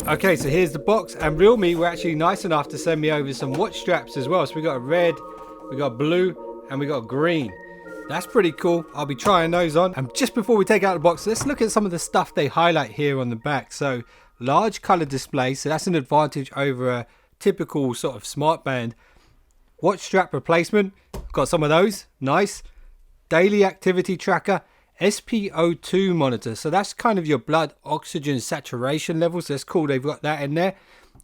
Okay, so here's the box, and Realme were actually nice enough to send me over some watch straps as well. So we got a red, we got blue, and we got green. That's pretty cool. I'll be trying those on. And just before we take out the box, let's look at some of the stuff they highlight here on the back. So large color display, so that's an advantage over a typical sort of smart band. Watch strap replacement, got some of those, nice. Daily activity tracker, SpO2 monitor, so that's kind of your blood oxygen saturation levels. That's cool, they've got that in there.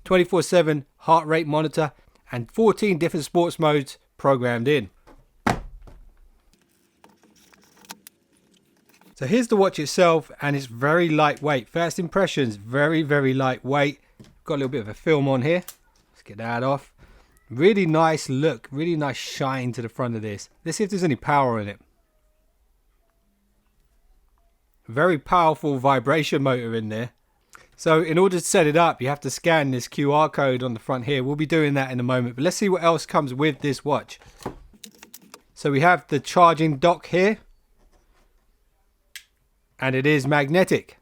24/7 heart rate monitor, and 14 different sports modes programmed in. So here's the watch itself, and it's very lightweight. First impressions, very lightweight. Got a little bit of a film on here. Let's get that off. Really nice look, really nice shine to the front of this. Let's see if there's any power in it. Very powerful vibration motor in there. So in order to set it up, you have to scan this QR code on the front here. We'll be doing that in a moment, but let's see what else comes with this watch. So we have the charging dock here, and it is magnetic.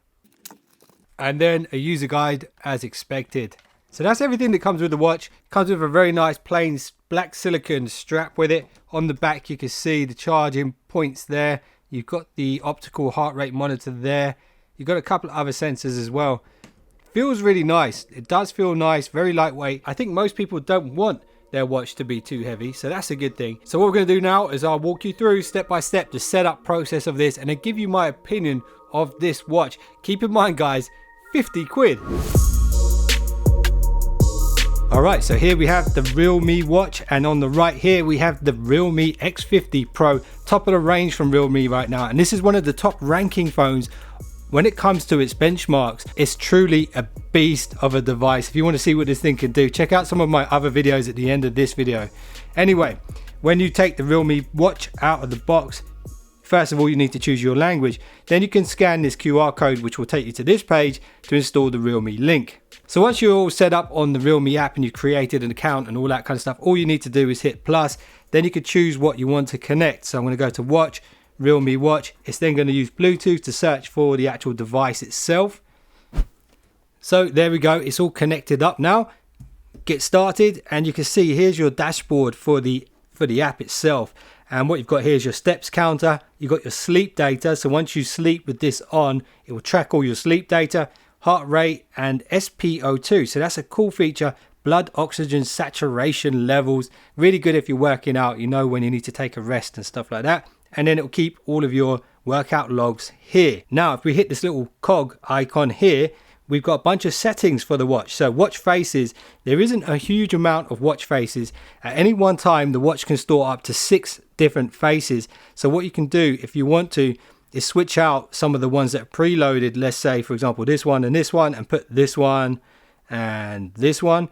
And then a user guide as expected. So that's everything that comes with the watch. Comes with a very nice plain black silicone strap with it. On the back you can see the charging points there. You've got the optical heart rate monitor there. You've got a couple of other sensors as well. Feels really nice. It does feel nice, very lightweight. I think most people don't want their watch to be too heavy, so that's a good thing. So what we're going to do now is I'll walk you through step by step the setup process of this, and then give you my opinion of this watch. Keep in mind guys, 50 quid. Alright, so here we have the Realme watch, and on the right here we have the Realme X50 Pro, top of the range from Realme right now, and this is one of the top ranking phones when it comes to its benchmarks. It's truly a beast of a device. If you want to see what this thing can do, check out some of my other videos at the end of this video. Anyway, when you take the Realme watch out of the box, first of all you need to choose your language, then you can scan this QR code which will take you to this page to install the Realme link. So once you're all set up on the Realme app and you've created an account and all that kind of stuff, all you need to do is hit plus. Then you can choose what you want to connect. So I'm going to go to watch, Realme watch. It's then going to use Bluetooth to search for the actual device itself. So there we go, it's all connected up now. Get started, and you can see here's your dashboard for the app itself. And what you've got here is your steps counter. You've got your sleep data. So once you sleep with this on, it will track all your sleep data, heart rate, and SpO2. So that's a cool feature. Blood oxygen saturation levels. Really good if you're working out, you know when you need to take a rest and stuff like that. And then it will keep all of your workout logs here. Now, if we hit this little cog icon here, we've got a bunch of settings for the watch. So watch faces, there isn't a huge amount of watch faces. At any one time, the watch can store up to 6 different faces. So what you can do if you want to is switch out some of the ones that are preloaded. Let's say, for example, this one, and put this one and this one.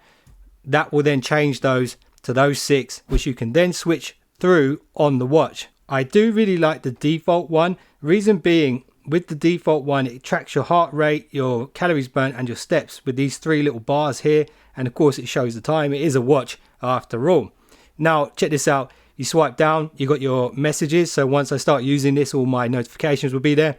That will then change those to those 6, which you can then switch through on the watch. I do really like the default one. Reason being, with the default one, it tracks your heart rate, your calories burnt, and your steps with these 3 little bars here. And of course it shows the time. It is a watch after all. Now check this out. You swipe down, you got your messages. So once I start using this, all my notifications will be there.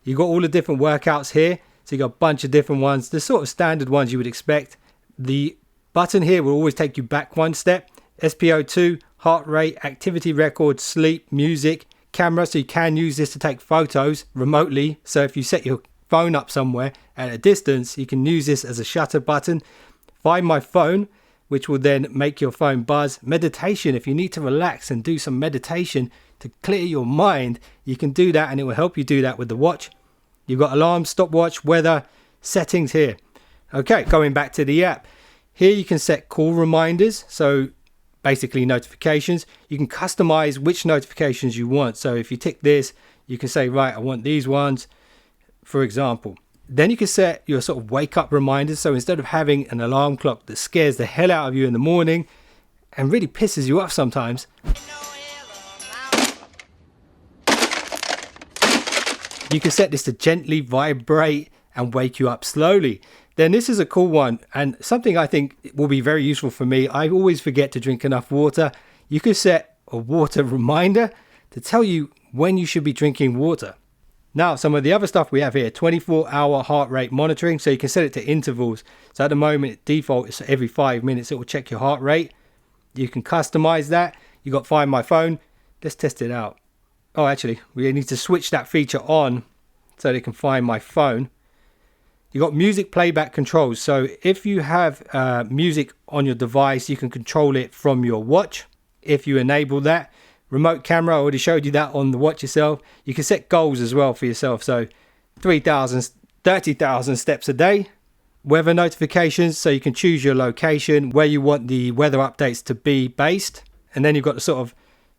You got all the different workouts here. So you got a bunch of different ones, the sort of standard ones you would expect. The button here will always take you back one step. SpO2, heart rate, activity record, sleep, music, camera. So you can use this to take photos remotely. So if you set your phone up somewhere at a distance, you can use this as a shutter button. Find my phone, which will then make your phone buzz. Meditation, if you need to relax and do some meditation to clear your mind, you can do that, and it will help you do that with the watch. You've got alarm, stopwatch, weather, settings here. Okay, going back to the app. Here you can set call reminders, so basically notifications. You can customize which notifications you want. So if you tick this, you can say, right, I want these ones, for example. Then you can set your sort of wake up reminders. So instead of having an alarm clock that scares the hell out of you in the morning and really pisses you off sometimes, you can set this to gently vibrate and wake you up slowly. Then this is a cool one, and something I think will be very useful for me. I always forget to drink enough water. You could set a water reminder to tell you when you should be drinking water. Now, some of the other stuff we have here, 24-hour heart rate monitoring, so you can set it to intervals. So at the moment, default is every 5 minutes, it will check your heart rate. You can customize that. You got Find My Phone. Let's test it out. Oh, actually, we need to switch that feature on so they can find my phone. You got music playback controls. So if you have music on your device, you can control it from your watch. If you enable that, remote camera, I already showed you that on the watch itself. You can set goals as well for yourself. So 3,000, 30,000 steps a day. Weather notifications, so you can choose your location, where you want the weather updates to be based. And then you've got the sort of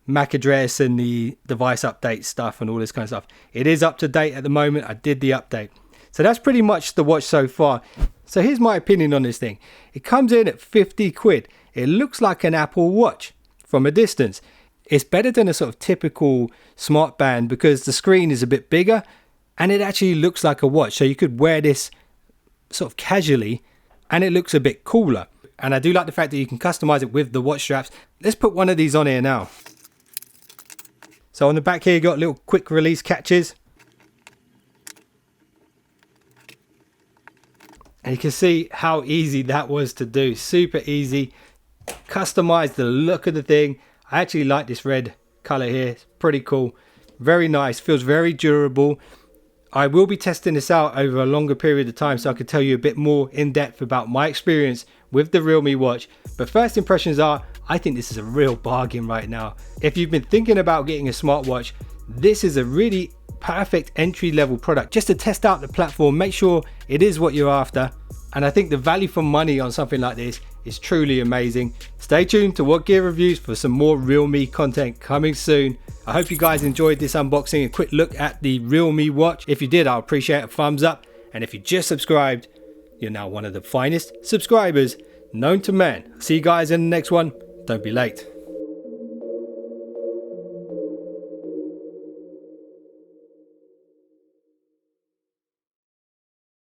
MAC address and the device update stuff and all this kind of stuff. It is up to date at the moment. I did the update. So that's pretty much the watch so far. So here's my opinion on this thing. It comes in at 50 quid. It looks like an Apple Watch from a distance. It's better than a sort of typical smart band because the screen is a bit bigger and it actually looks like a watch. So you could wear this sort of casually and it looks a bit cooler. And I do like the fact that you can customize it with the watch straps. Let's put one of these on here now. So on the back here, you got little quick release catches. And you can see how easy that was to do. Super easy. Customize the look of the thing. I actually like this red color here. It's pretty cool. Very nice. Feels very durable. I will be testing this out over a longer period of time so I can tell you a bit more in depth about my experience with the Realme Watch. But first impressions are, I think this is a real bargain right now. If you've been thinking about getting a smartwatch, this is a really perfect entry-level product just to test out the platform, make sure it is what you're after. And I think the value for money on something like this is truly amazing. Stay tuned to WhatGear Reviews for some more Realme content coming soon. I hope you guys enjoyed this unboxing, a quick look at the Realme Watch. If you did, I'll appreciate a thumbs up. And if you just subscribed, you're now one of the finest subscribers known to man. See you guys in the next one. Don't be late.